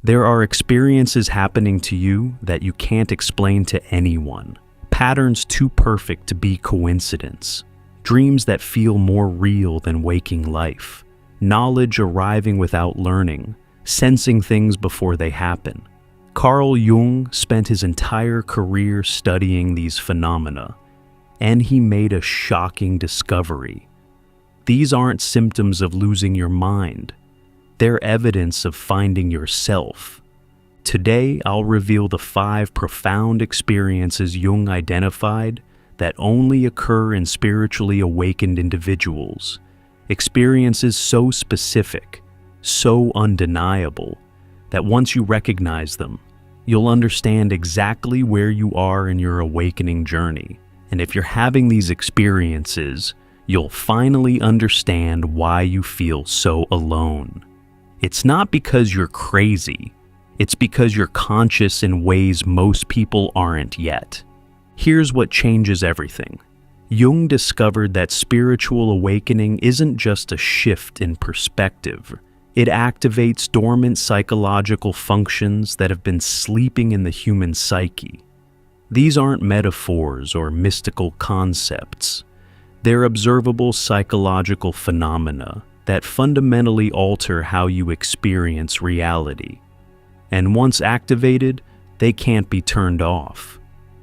There are experiences happening to you that you can't explain to anyone. Patterns too perfect to be coincidence. Dreams that feel more real than waking life. Knowledge arriving without learning. Sensing things before they happen. Carl Jung spent his entire career studying these phenomena, and he made a shocking discovery. These aren't symptoms of losing your mind. They're evidence of finding yourself. Today, I'll reveal the 5 profound experiences Jung identified that only occur in spiritually awakened individuals. Experiences so specific, so undeniable, that once you recognize them, you'll understand exactly where you are in your awakening journey. And if you're having these experiences, you'll finally understand why you feel so alone. It's not because you're crazy. It's because you're conscious in ways most people aren't yet. Here's what changes everything. Jung discovered that spiritual awakening isn't just a shift in perspective. It activates dormant psychological functions that have been sleeping in the human psyche. These aren't metaphors or mystical concepts. They're observable psychological phenomena that fundamentally alter how you experience reality. And once activated, they can't be turned off.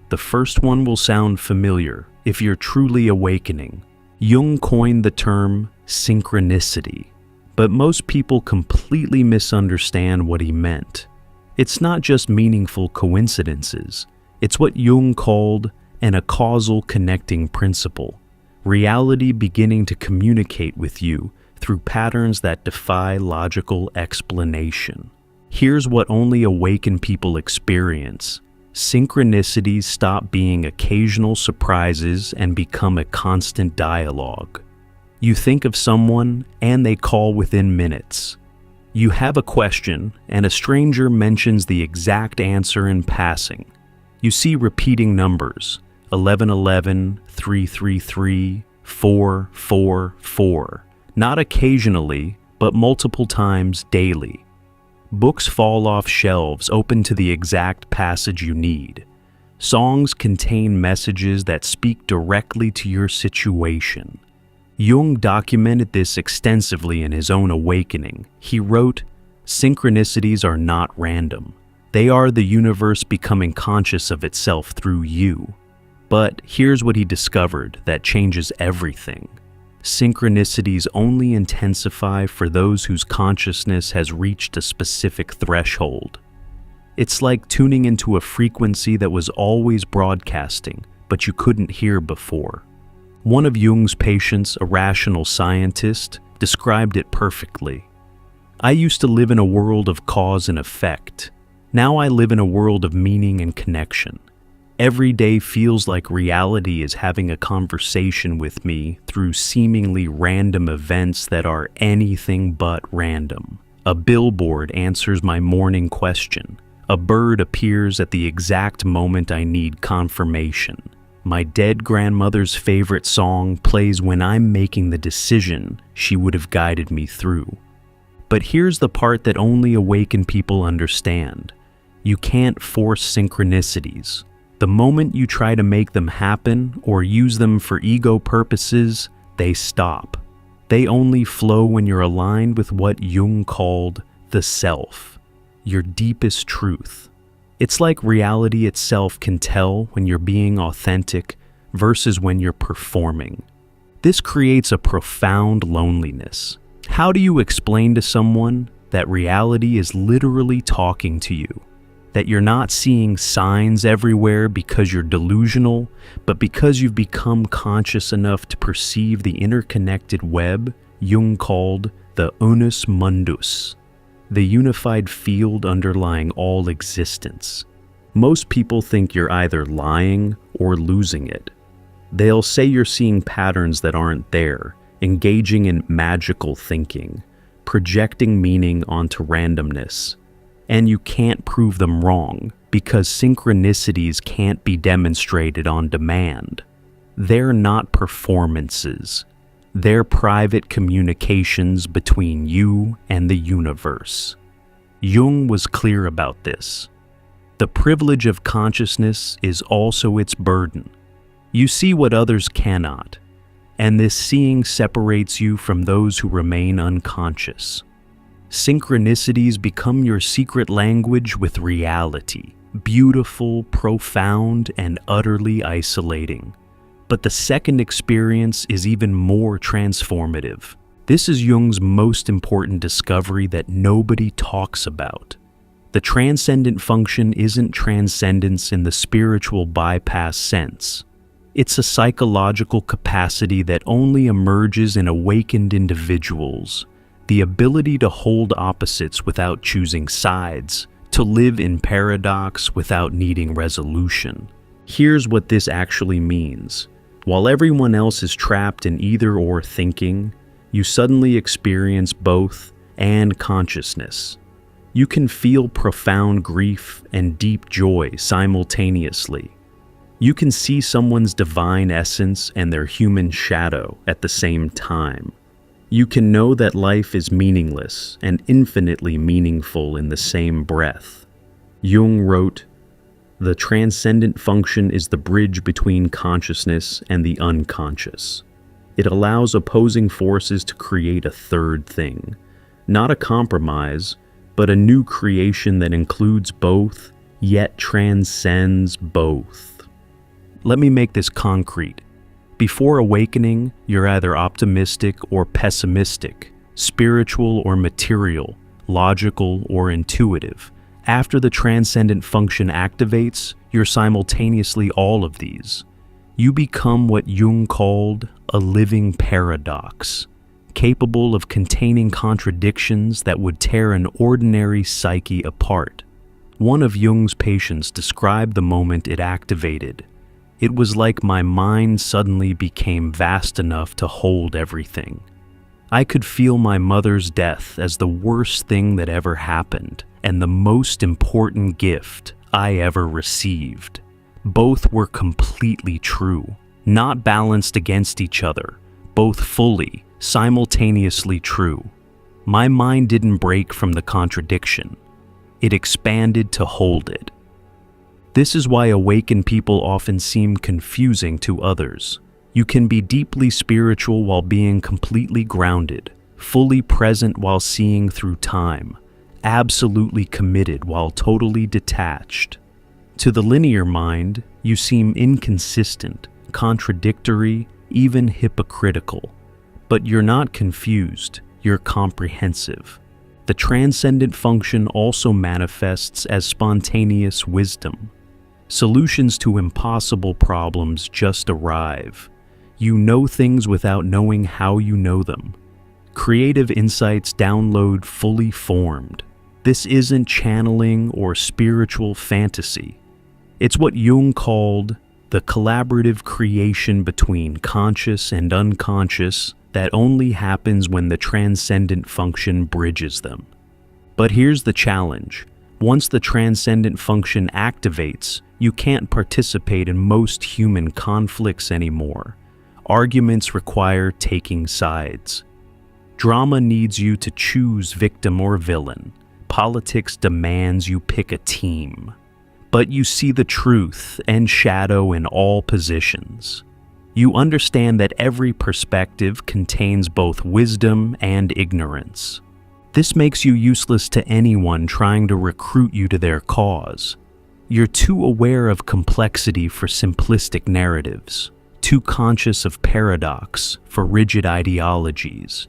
The first one will sound familiar if you're truly awakening. Jung coined the term synchronicity, but most people completely misunderstand what he meant. It's not just meaningful coincidences. It's what Jung called a causal connecting principle. Reality beginning to communicate with you through patterns that defy logical explanation. Here's what only awakened people experience. Synchronicities stop being occasional surprises and become a constant dialogue. You think of someone and they call within minutes. You have a question and a stranger mentions the exact answer in passing. You see repeating numbers, 1111, 333, 444. Not occasionally, but multiple times daily. Books fall off shelves open to the exact passage you need. Songs contain messages that speak directly to your situation. Jung documented this extensively in his own awakening. He wrote, "Synchronicities are not random. They are the universe becoming conscious of itself through you." But here's what he discovered that changes everything. Synchronicities only intensify for those whose consciousness has reached a specific threshold. It's like tuning into a frequency that was always broadcasting, but you couldn't hear before. One of Jung's patients, a rational scientist, described it perfectly. "I used to live in a world of cause and effect. Now I live in a world of meaning and connection. Every day feels like reality is having a conversation with me through seemingly random events that are anything but random. A billboard answers my morning question. A bird appears at the exact moment I need confirmation. My dead grandmother's favorite song plays when I'm making the decision she would have guided me through." But here's the part that only awakened people understand. You can't force synchronicities. The moment you try to make them happen or use them for ego purposes, they stop. They only flow when you're aligned with what Jung called the self, your deepest truth. It's like reality itself can tell when you're being authentic versus when you're performing. This creates a profound loneliness. How do you explain to someone that reality is literally talking to you? That you're not seeing signs everywhere because you're delusional, but because you've become conscious enough to perceive the interconnected web Jung called the unus mundus, the unified field underlying all existence. Most people think you're either lying or losing it. They'll say you're seeing patterns that aren't there, engaging in magical thinking, projecting meaning onto randomness. And you can't prove them wrong because synchronicities can't be demonstrated on demand. They're not performances. They're private communications between you and the universe. Jung was clear about this. The privilege of consciousness is also its burden. You see what others cannot, and this seeing separates you from those who remain unconscious. Synchronicities become your secret language with reality, beautiful, profound, and utterly isolating. But the second experience is even more transformative. This is Jung's most important discovery that nobody talks about. The transcendent function isn't transcendence in the spiritual bypass sense. It's a psychological capacity that only emerges in awakened individuals, the ability to hold opposites without choosing sides, to live in paradox without needing resolution. Here's what this actually means. While everyone else is trapped in either-or thinking, you suddenly experience both and consciousness. You can feel profound grief and deep joy simultaneously. You can see someone's divine essence and their human shadow at the same time. You can know that life is meaningless and infinitely meaningful in the same breath. Jung wrote, "The transcendent function is the bridge between consciousness and the unconscious. It allows opposing forces to create a third thing, not a compromise, but a new creation that includes both, yet transcends both." Let me make this concrete. Before awakening, you're either optimistic or pessimistic, spiritual or material, logical or intuitive. After the transcendent function activates, you're simultaneously all of these. You become what Jung called a living paradox, capable of containing contradictions that would tear an ordinary psyche apart. One of Jung's patients described the moment it activated. "It was like my mind suddenly became vast enough to hold everything. I could feel my mother's death as the worst thing that ever happened, and the most important gift I ever received. Both were completely true, not balanced against each other, both fully, simultaneously true. My mind didn't break from the contradiction. It expanded to hold it." This is why awakened people often seem confusing to others. You can be deeply spiritual while being completely grounded, fully present while seeing through time, absolutely committed while totally detached. To the linear mind, you seem inconsistent, contradictory, even hypocritical. But you're not confused, you're comprehensive. The transcendent function also manifests as spontaneous wisdom. Solutions to impossible problems just arrive. You know things without knowing how you know them. Creative insights download fully formed. This isn't channeling or spiritual fantasy. It's what Jung called the collaborative creation between conscious and unconscious that only happens when the transcendent function bridges them. But here's the challenge. Once the transcendent function activates, you can't participate in most human conflicts anymore. Arguments require taking sides. Drama needs you to choose victim or villain. Politics demands you pick a team. But you see the truth and shadow in all positions. You understand that every perspective contains both wisdom and ignorance. This makes you useless to anyone trying to recruit you to their cause. You're too aware of complexity for simplistic narratives, too conscious of paradox for rigid ideologies.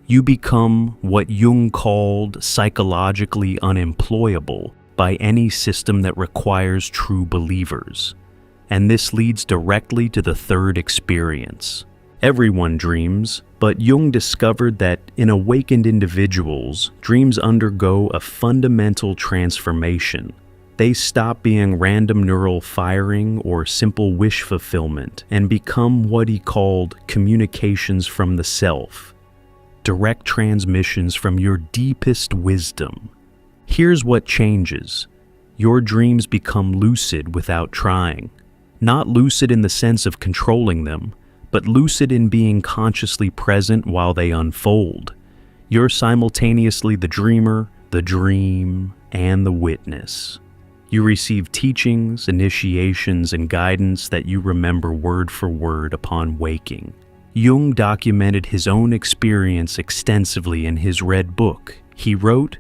You become what Jung called psychologically unemployable by any system that requires true believers. And this leads directly to the third experience. Everyone dreams, but Jung discovered that in awakened individuals, dreams undergo a fundamental transformation. They stop being random neural firing or simple wish fulfillment and become what he called communications from the self, direct transmissions from your deepest wisdom. Here's what changes. Your dreams become lucid without trying. Not lucid in the sense of controlling them, but lucid in being consciously present while they unfold. You're simultaneously the dreamer, the dream, and the witness. You receive teachings, initiations, and guidance that you remember word for word upon waking. Jung documented his own experience extensively in his Red Book. He wrote,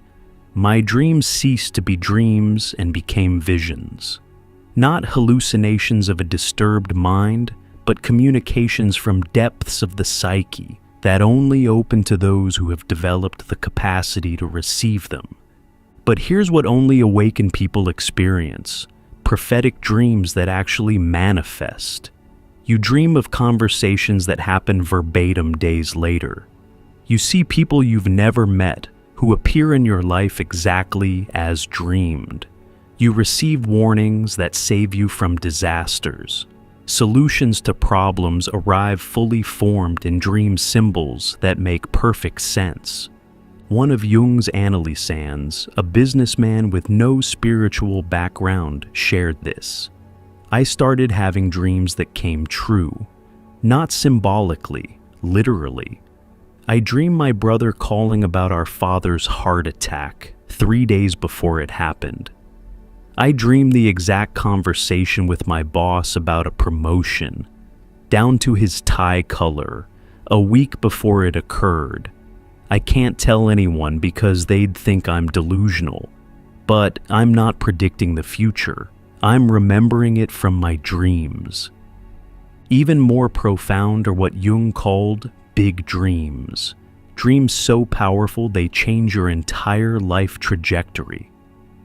"My dreams ceased to be dreams and became visions. Not hallucinations of a disturbed mind, but communications from depths of the psyche that only open to those who have developed the capacity to receive them." But here's what only awakened people experience: prophetic dreams that actually manifest. You dream of conversations that happen verbatim days later. You see people you've never met who appear in your life exactly as dreamed. You receive warnings that save you from disasters. Solutions to problems arrive fully formed in dream symbols that make perfect sense. One of Jung's analysans, a businessman with no spiritual background, shared this. "I started having dreams that came true, not symbolically, literally. I dreamed my brother calling about our father's heart attack 3 days before it happened. I dreamed the exact conversation with my boss about a promotion, down to his tie color, a week before it occurred. I can't tell anyone because they'd think I'm delusional. But I'm not predicting the future. I'm remembering it from my dreams." Even more profound are what Jung called big dreams. Dreams so powerful they change your entire life trajectory.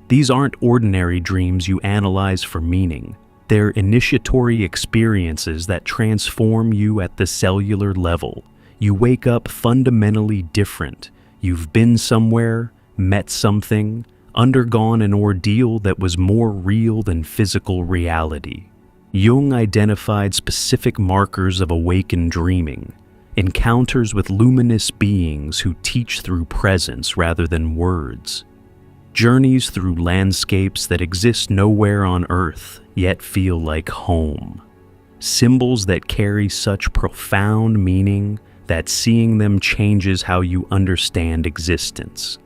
These aren't ordinary dreams you analyze for meaning. They're initiatory experiences that transform you at the cellular level. You wake up fundamentally different. You've been somewhere, met something, undergone an ordeal that was more real than physical reality. Jung identified specific markers of awakened dreaming, encounters with luminous beings who teach through presence rather than words, journeys through landscapes that exist nowhere on Earth yet feel like home, symbols that carry such profound meaning that seeing them changes how you understand existence.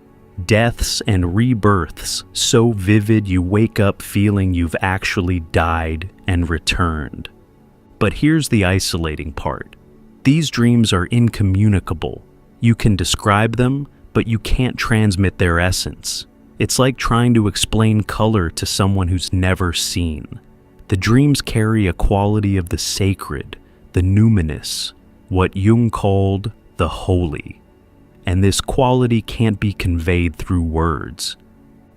Deaths and rebirths so vivid you wake up feeling you've actually died and returned. But here's the isolating part. These dreams are incommunicable. You can describe them, but you can't transmit their essence. It's like trying to explain color to someone who's never seen. The dreams carry a quality of the sacred, the numinous, what Jung called the holy. And this quality can't be conveyed through words.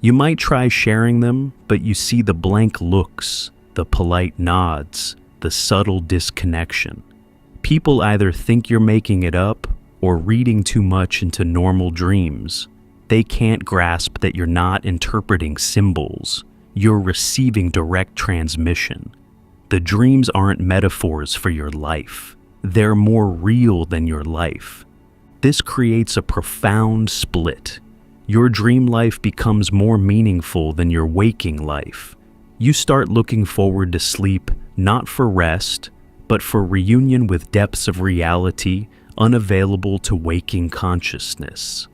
You might try sharing them, but you see the blank looks, the polite nods, the subtle disconnection. People either think you're making it up or reading too much into normal dreams. They can't grasp that you're not interpreting symbols. You're receiving direct transmission. The dreams aren't metaphors for your life. They're more real than your life. This creates a profound split. Your dream life becomes more meaningful than your waking life. You start looking forward to sleep not for rest, but for reunion with depths of reality unavailable to waking consciousness.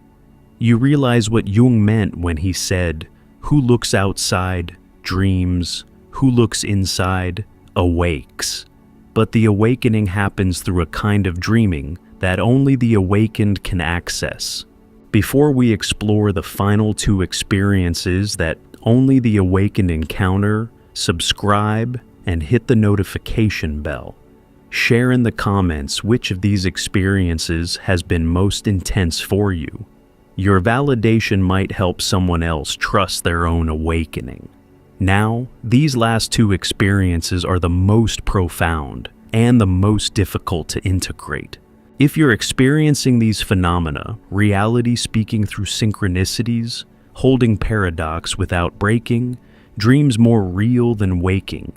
You realize what Jung meant when he said, "Who looks outside dreams, who looks inside awakes." But the awakening happens through a kind of dreaming that only the awakened can access. Before we explore the final two experiences that only the awakened encounter, subscribe and hit the notification bell. Share in the comments which of these experiences has been most intense for you. Your validation might help someone else trust their own awakening. Now, these last two experiences are the most profound and the most difficult to integrate. If you're experiencing these phenomena, reality speaking through synchronicities, holding paradox without breaking, dreams more real than waking,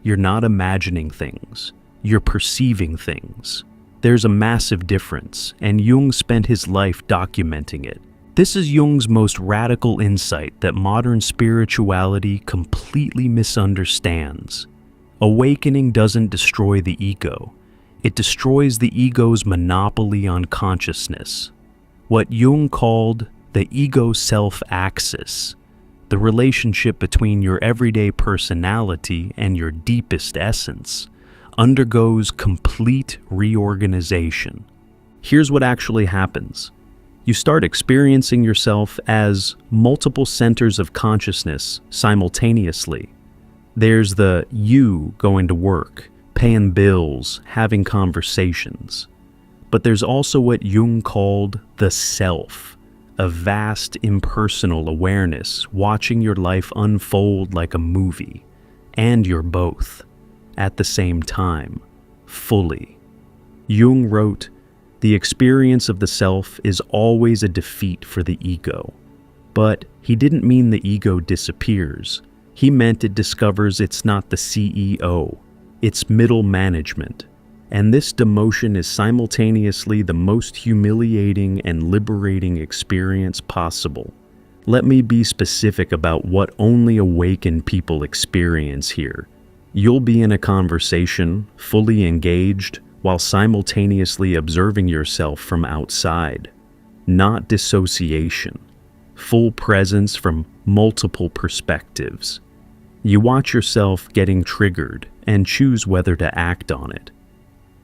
you're not imagining things, you're perceiving things. There's a massive difference, and Jung spent his life documenting it. This is Jung's most radical insight that modern spirituality completely misunderstands. Awakening doesn't destroy the ego. It destroys the ego's monopoly on consciousness. What Jung called the ego-self axis, the relationship between your everyday personality and your deepest essence, undergoes complete reorganization. Here's what actually happens. You start experiencing yourself as multiple centers of consciousness simultaneously. There's the you going to work, paying bills, having conversations. But there's also what Jung called the self, a vast impersonal awareness watching your life unfold like a movie. And you're both, at the same time, fully. Jung wrote, "The experience of the self is always a defeat for the ego." But he didn't mean the ego disappears. He meant it discovers it's not the CEO, it's middle management. And this demotion is simultaneously the most humiliating and liberating experience possible. Let me be specific about what only awakened people experience here. You'll be in a conversation, fully engaged, while simultaneously observing yourself from outside. Not dissociation. Full presence from multiple perspectives. You watch yourself getting triggered and choose whether to act on it.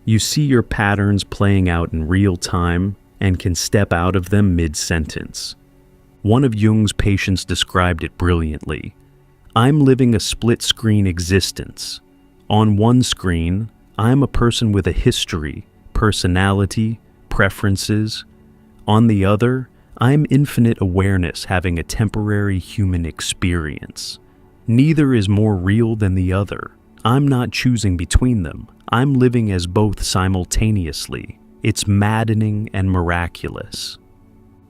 You see your patterns playing out in real time and can step out of them mid-sentence. One of Jung's patients described it brilliantly. "I'm living a split-screen existence. On one screen, I'm a person with a history, personality, preferences. On the other, I'm infinite awareness having a temporary human experience. Neither is more real than the other. I'm not choosing between them. I'm living as both simultaneously. It's maddening and miraculous."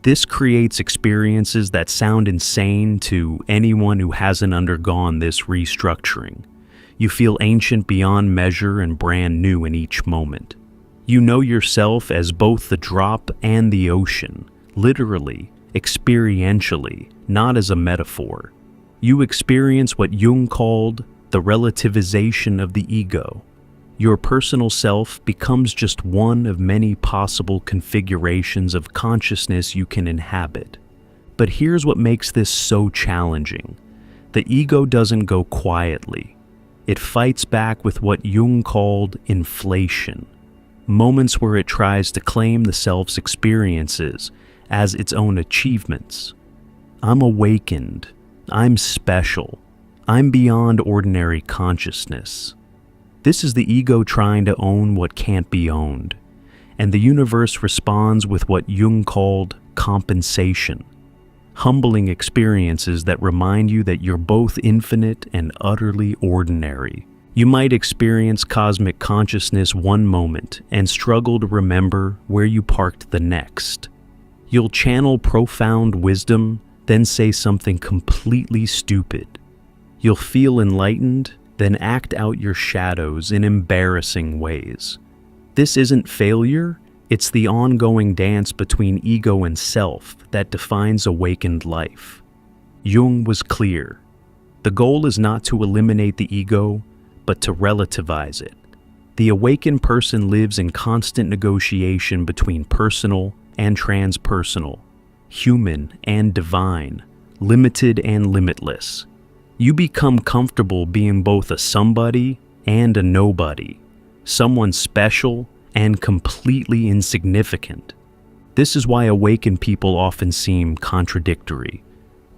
This creates experiences that sound insane to anyone who hasn't undergone this restructuring. You feel ancient beyond measure and brand new in each moment. You know yourself as both the drop and the ocean, literally, experientially, not as a metaphor. You experience what Jung called the relativization of the ego. Your personal self becomes just one of many possible configurations of consciousness you can inhabit. But here's what makes this so challenging. The ego doesn't go quietly. It fights back with what Jung called inflation, moments where it tries to claim the self's experiences as its own achievements. I'm awakened. I'm special. I'm beyond ordinary consciousness. This is the ego trying to own what can't be owned, and the universe responds with what Jung called compensation. Humbling experiences that remind you that you're both infinite and utterly ordinary. You might experience cosmic consciousness one moment and struggle to remember where you parked the next. You'll channel profound wisdom, then say something completely stupid. You'll feel enlightened, then act out your shadows in embarrassing ways. This isn't failure, it's the ongoing dance between ego and self that defines awakened life. Jung was clear. The goal is not to eliminate the ego, but to relativize it. The awakened person lives in constant negotiation between personal and transpersonal, human and divine, limited and limitless. You become comfortable being both a somebody and a nobody, someone special and completely insignificant. This is why awakened people often seem contradictory,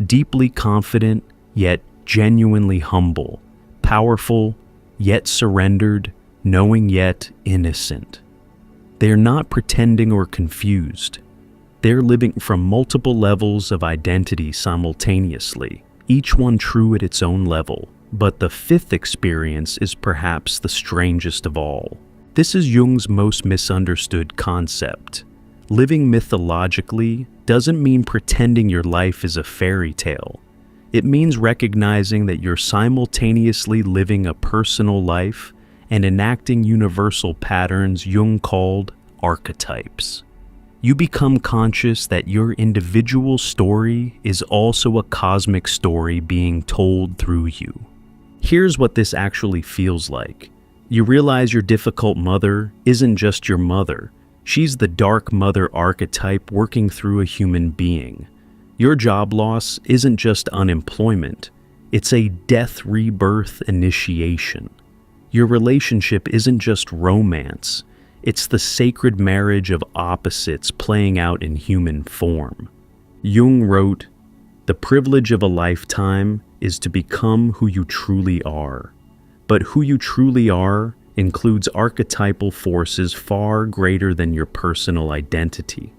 deeply confident yet genuinely humble, powerful yet surrendered, knowing yet innocent. They're not pretending or confused. They're living from multiple levels of identity simultaneously, each one true at its own level. But the fifth experience is perhaps the strangest of all. This is Jung's most misunderstood concept. Living mythologically doesn't mean pretending your life is a fairy tale. It means recognizing that you're simultaneously living a personal life and enacting universal patterns Jung called archetypes. You become conscious that your individual story is also a cosmic story being told through you. Here's what this actually feels like. You realize your difficult mother isn't just your mother. She's the dark mother archetype working through a human being. Your job loss isn't just unemployment, it's a death rebirth initiation. Your relationship isn't just romance, it's the sacred marriage of opposites playing out in human form. Jung wrote, "The privilege of a lifetime is to become who you truly are. But who you truly are includes archetypal forces far greater than your personal identity.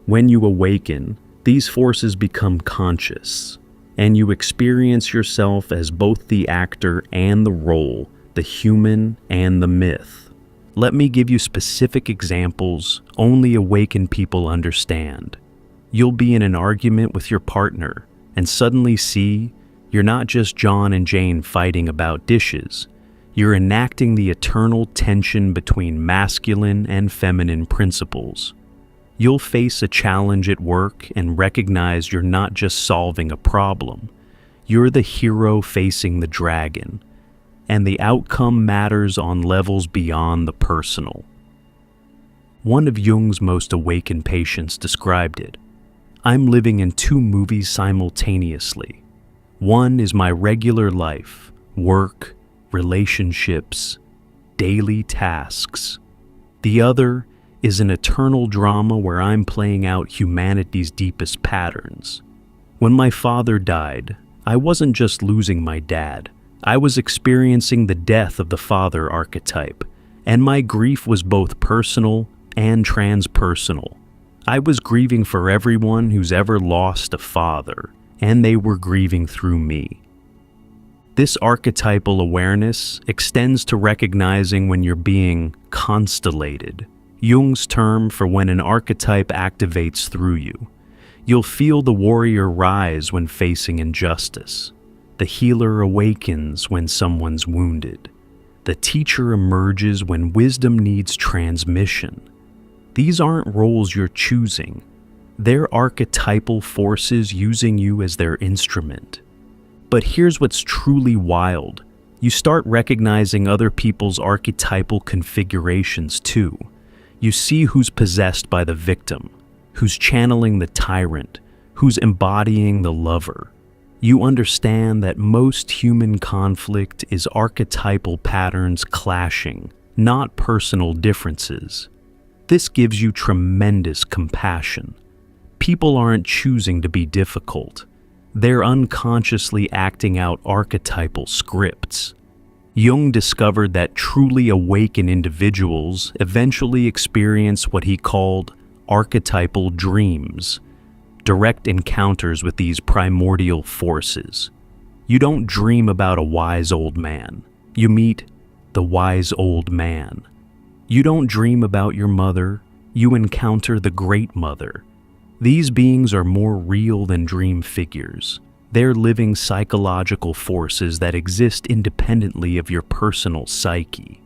When you awaken, these forces become conscious, and you experience yourself as both the actor and the role, the human and the myth. Let me give you specific examples only awakened people understand. You'll be in an argument with your partner and suddenly see you're not just John and Jane fighting about dishes. You're enacting the eternal tension between masculine and feminine principles. You'll face a challenge at work and recognize you're not just solving a problem. You're the hero facing the dragon, and the outcome matters on levels beyond the personal. One of Jung's most awakened patients described it. I'm living in two movies simultaneously. One is my regular life, work, relationships, daily tasks. The other is an eternal drama where I'm playing out humanity's deepest patterns. When my father died, I wasn't just losing my dad. I was experiencing the death of the father archetype, and my grief was both personal and transpersonal. I was grieving for everyone who's ever lost a father, and they were grieving through me. This archetypal awareness extends to recognizing when you're being constellated, Jung's term for when an archetype activates through you. You'll feel the warrior rise when facing injustice. The healer awakens when someone's wounded. The teacher emerges when wisdom needs transmission. These aren't roles you're choosing. They're archetypal forces using you as their instrument. But here's what's truly wild. You start recognizing other people's archetypal configurations too. You see who's possessed by the victim, who's channeling the tyrant, who's embodying the lover. You understand that most human conflict is archetypal patterns clashing, not personal differences. This gives you tremendous compassion. People aren't choosing to be difficult. They're unconsciously acting out archetypal scripts. Jung discovered that truly awakened individuals eventually experience what he called archetypal dreams, direct encounters with these primordial forces. You don't dream about a wise old man. You meet the wise old man. You don't dream about your mother. You encounter the Great Mother. These beings are more real than dream figures. They're living psychological forces that exist independently of your personal psyche.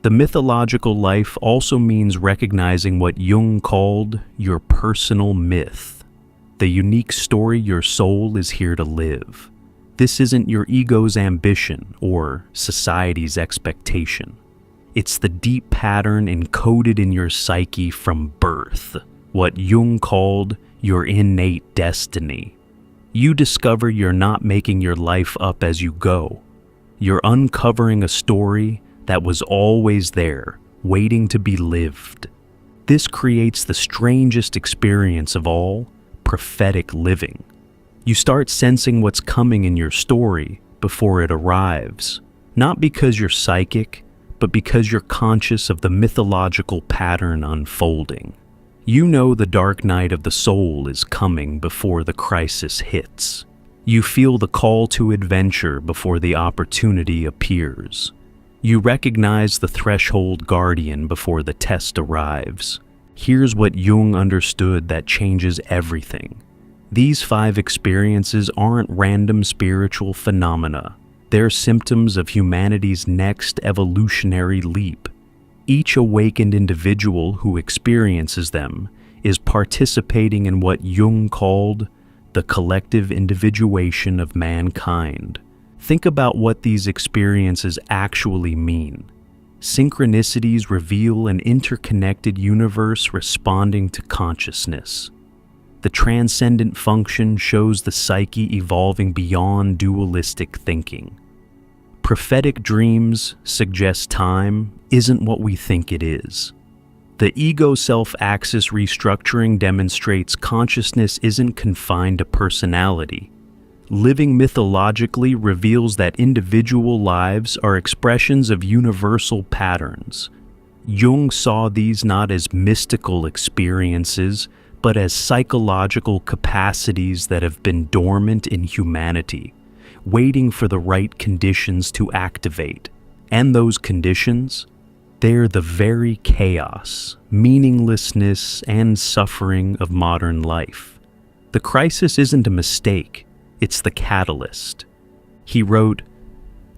The mythological life also means recognizing what Jung called your personal myth, the unique story your soul is here to live. This isn't your ego's ambition or society's expectation. It's the deep pattern encoded in your psyche from birth, what Jung called your innate destiny. You discover you're not making your life up as you go. You're uncovering a story that was always there, waiting to be lived. This creates the strangest experience of all, prophetic living. You start sensing what's coming in your story before it arrives, not because you're psychic, but because you're conscious of the mythological pattern unfolding. You know the dark night of the soul is coming before the crisis hits. You feel the call to adventure before the opportunity appears. You recognize the threshold guardian before the test arrives. Here's what Jung understood that changes everything. These 5 experiences aren't random spiritual phenomena. They're symptoms of humanity's next evolutionary leap. Each awakened individual who experiences them is participating in what Jung called the collective individuation of mankind. Think about what these experiences actually mean. Synchronicities reveal an interconnected universe responding to consciousness. The transcendent function shows the psyche evolving beyond dualistic thinking. Prophetic dreams suggest time isn't what we think it is. The ego-self-axis restructuring demonstrates consciousness isn't confined to personality. Living mythologically reveals that individual lives are expressions of universal patterns. Jung saw these not as mystical experiences, but as psychological capacities that have been dormant in humanity, waiting for the right conditions to activate. And those conditions? They're the very chaos, meaninglessness, and suffering of modern life. The crisis isn't a mistake, it's the catalyst. He wrote,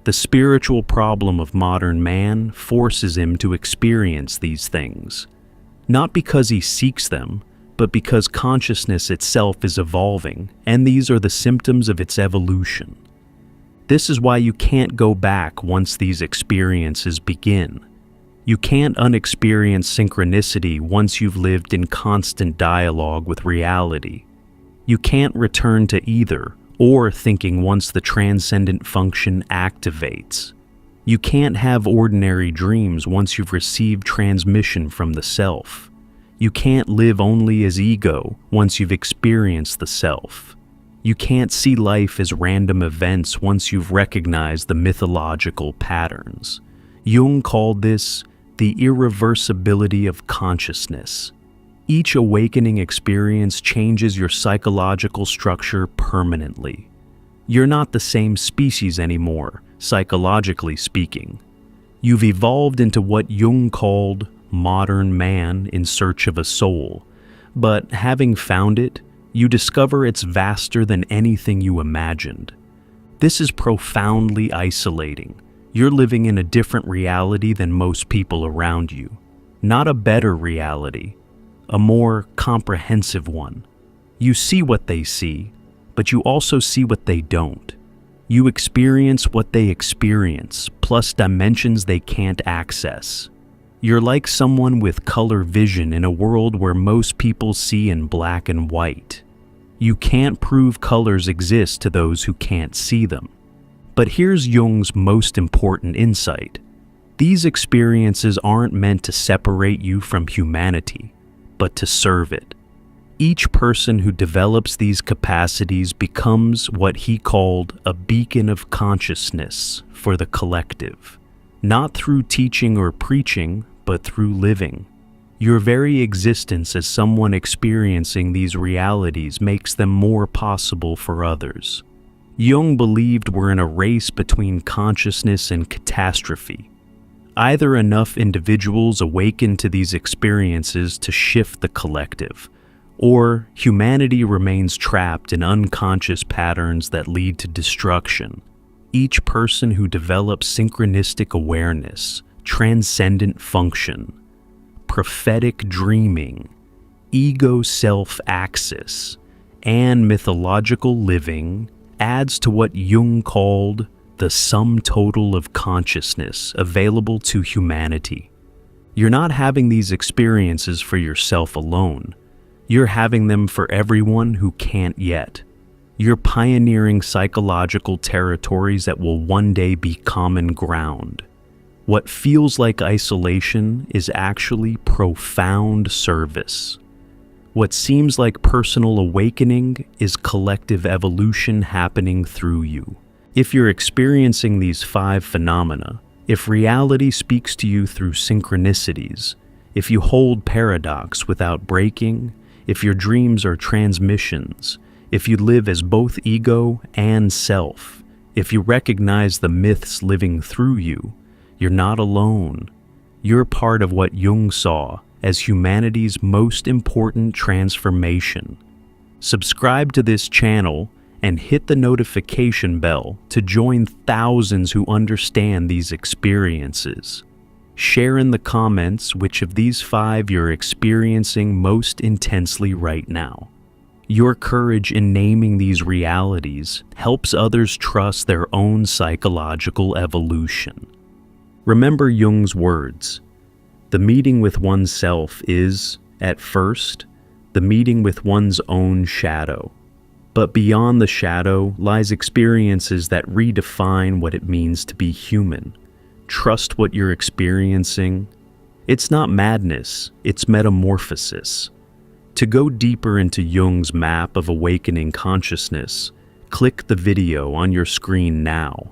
"The spiritual problem of modern man forces him to experience these things, not because he seeks them, but because consciousness itself is evolving, and these are the symptoms of its evolution. This is why you can't go back once these experiences begin. You can't unexperience synchronicity once you've lived in constant dialogue with reality. You can't return to either, or thinking once the transcendent function activates. You can't have ordinary dreams once you've received transmission from the self. You can't live only as ego once you've experienced the self. You can't see life as random events once you've recognized the mythological patterns." Jung called this the irreversibility of consciousness. Each awakening experience changes your psychological structure permanently. You're not the same species anymore, psychologically speaking. You've evolved into what Jung called modern man in search of a soul, but having found it, you discover it's vaster than anything you imagined. This is profoundly isolating. You're living in a different reality than most people around you. Not a better reality, a more comprehensive one. You see what they see, but you also see what they don't. You experience what they experience, plus dimensions they can't access. You're like someone with color vision in a world where most people see in black and white. You can't prove colors exist to those who can't see them. But here's Jung's most important insight. These experiences aren't meant to separate you from humanity, but to serve it. Each person who develops these capacities becomes what he called a beacon of consciousness for the collective. Not through teaching or preaching, but through living. Your very existence as someone experiencing these realities makes them more possible for others. Jung believed we're in a race between consciousness and catastrophe. Either enough individuals awaken to these experiences to shift the collective, or humanity remains trapped in unconscious patterns that lead to destruction. Each person who develops synchronistic awareness, transcendent function, prophetic dreaming, ego-self-axis, and mythological living adds to what Jung called the sum total of consciousness available to humanity. You're not having these experiences for yourself alone. You're having them for everyone who can't yet. You're pioneering psychological territories that will one day be common ground. What feels like isolation is actually profound service. What seems like personal awakening is collective evolution happening through you. If you're experiencing these 5 phenomena, if reality speaks to you through synchronicities, if you hold paradox without breaking, if your dreams are transmissions, if you live as both ego and self, if you recognize the myths living through you, you're not alone. You're part of what Jung saw as humanity's most important transformation. Subscribe to this channel and hit the notification bell to join thousands who understand these experiences. Share in the comments which of these 5 you're experiencing most intensely right now. Your courage in naming these realities helps others trust their own psychological evolution. Remember Jung's words. The meeting with oneself is, at first, the meeting with one's own shadow. But beyond the shadow lies experiences that redefine what it means to be human. Trust what you're experiencing. It's not madness, it's metamorphosis. To go deeper into Jung's map of awakening consciousness, click the video on your screen now.